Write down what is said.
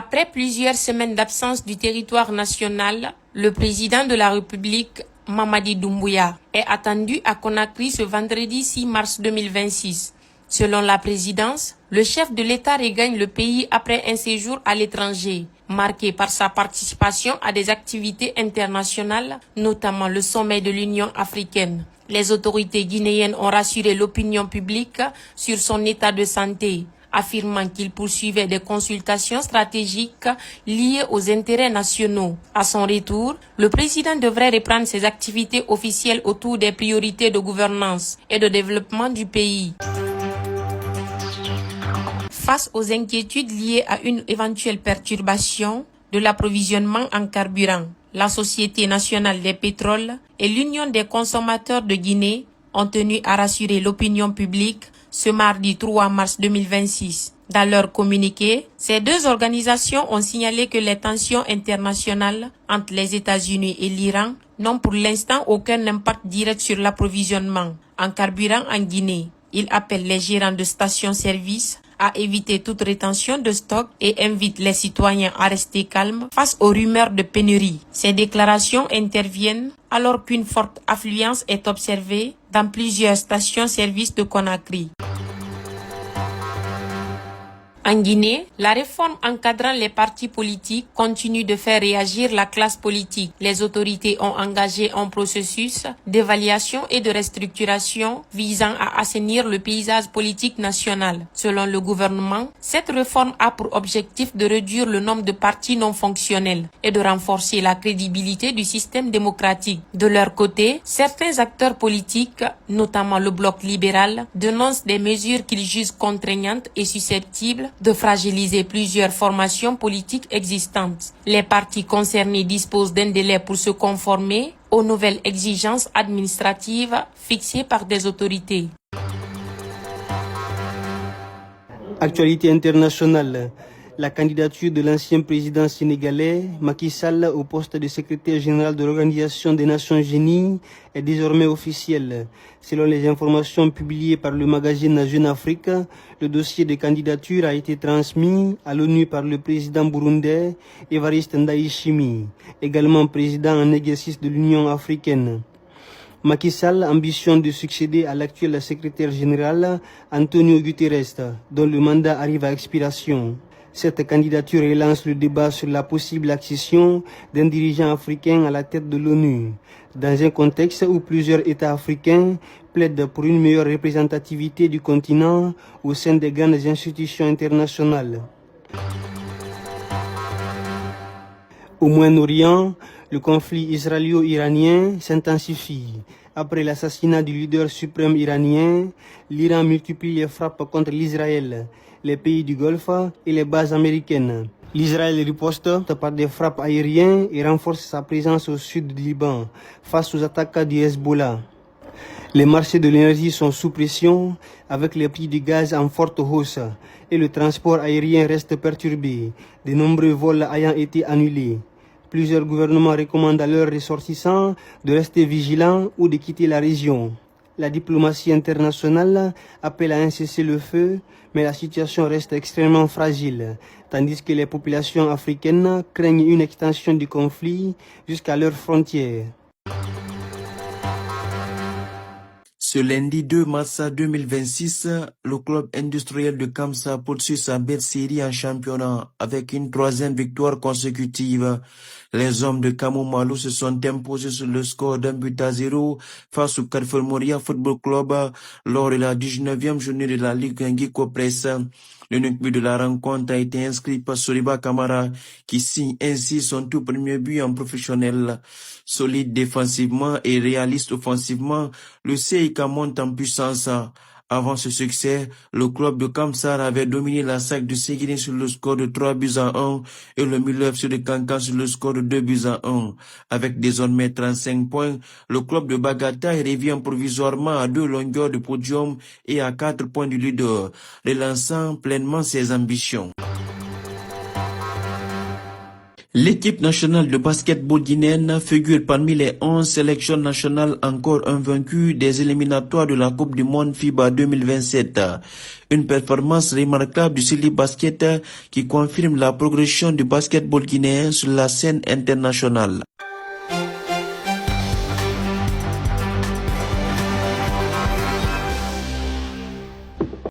Après plusieurs semaines d'absence du territoire national, le président de la République, Mamadi Doumbouya, est attendu à Conakry ce vendredi 6 mars 2026. Selon la présidence, le chef de l'État regagne le pays après un séjour à l'étranger, marqué par sa participation à des activités internationales, notamment le sommet de l'Union africaine. Les autorités guinéennes ont rassuré l'opinion publique sur son état de santé, affirmant qu'il poursuivait des consultations stratégiques liées aux intérêts nationaux. À son retour, le président devrait reprendre ses activités officielles autour des priorités de gouvernance et de développement du pays. Face aux inquiétudes liées à une éventuelle perturbation de l'approvisionnement en carburant, la Société nationale des pétroles et l'Union des consommateurs de Guinée ont tenu à rassurer l'opinion publique ce mardi 3 mars 2026. Dans leur communiqué, ces deux organisations ont signalé que les tensions internationales entre les États-Unis et l'Iran n'ont pour l'instant aucun impact direct sur l'approvisionnement en carburant en Guinée. Ils appellent les gérants de stations-service à éviter toute rétention de stock et invite les citoyens à rester calmes face aux rumeurs de pénurie. Ces déclarations interviennent alors qu'une forte affluence est observée dans plusieurs stations-service de Conakry. En Guinée, la réforme encadrant les partis politiques continue de faire réagir la classe politique. Les autorités ont engagé un processus d'évaluation et de restructuration visant à assainir le paysage politique national. Selon le gouvernement, cette réforme a pour objectif de réduire le nombre de partis non fonctionnels et de renforcer la crédibilité du système démocratique. De leur côté, certains acteurs politiques, notamment le bloc libéral, dénoncent des mesures qu'ils jugent contraignantes et susceptibles de fragiliser plusieurs formations politiques existantes. Les partis concernés disposent d'un délai pour se conformer aux nouvelles exigences administratives fixées par des autorités. Actualité internationale. La candidature de l'ancien président sénégalais Macky Sall au poste de secrétaire général de l'Organisation des Nations Unies est désormais officielle. Selon les informations publiées par le magazine Jeune Afrique, le dossier de candidature a été transmis à l'ONU par le président burundais Évariste Ndayishimiye, également président en exercice de l'Union africaine. Macky Sall ambitionne de succéder à l'actuel secrétaire général Antonio Guterres, dont le mandat arrive à expiration. Cette candidature relance le débat sur la possible accession d'un dirigeant africain à la tête de l'ONU, dans un contexte où plusieurs États africains plaident pour une meilleure représentativité du continent au sein des grandes institutions internationales. Au Moyen-Orient, le conflit israélo-iranien s'intensifie. Après l'assassinat du leader suprême iranien, l'Iran multiplie les frappes contre l'Israël, les pays du Golfe et les bases américaines. L'Israël riposte par des frappes aériennes et renforce sa présence au sud du Liban face aux attaques du Hezbollah. Les marchés de l'énergie sont sous pression avec les prix du gaz en forte hausse et le transport aérien reste perturbé, de nombreux vols ayant été annulés. Plusieurs gouvernements recommandent à leurs ressortissants de rester vigilants ou de quitter la région. La diplomatie internationale appelle à un cessez-le-feu, mais la situation reste extrêmement fragile, tandis que les populations africaines craignent une extension du conflit jusqu'à leurs frontières. Ce lundi 2 mars 2026, le club industriel de Kamsa poursuit sa belle série en championnat avec une troisième victoire consécutive. Les hommes de Kamoumalou se sont imposés sur le score d'1-0 face au Carrefour Moria Football Club lors de la 19e journée de la Ligue Nguiko Press. L'unique but de la rencontre a été inscrit par Soriba Kamara qui signe ainsi son tout premier but en professionnel. Solide défensivement et réaliste offensivement, le CIK monte en puissance. Avant ce succès, le club de Kamsar avait dominé la SAC de Séguiné sur le score de 3-1 et le Milef sur le Kankan sur le score de 2-1. Avec désormais 35 points, le club de Bagataï revient provisoirement à 2 longueurs de podium et à 4 points du leader, relançant pleinement ses ambitions. L'équipe nationale de basketball guinéenne figure parmi les 11 sélections nationales encore invaincues des éliminatoires de la Coupe du Monde FIBA 2027. Une performance remarquable du Sili Basket qui confirme la progression du basketball guinéen sur la scène internationale.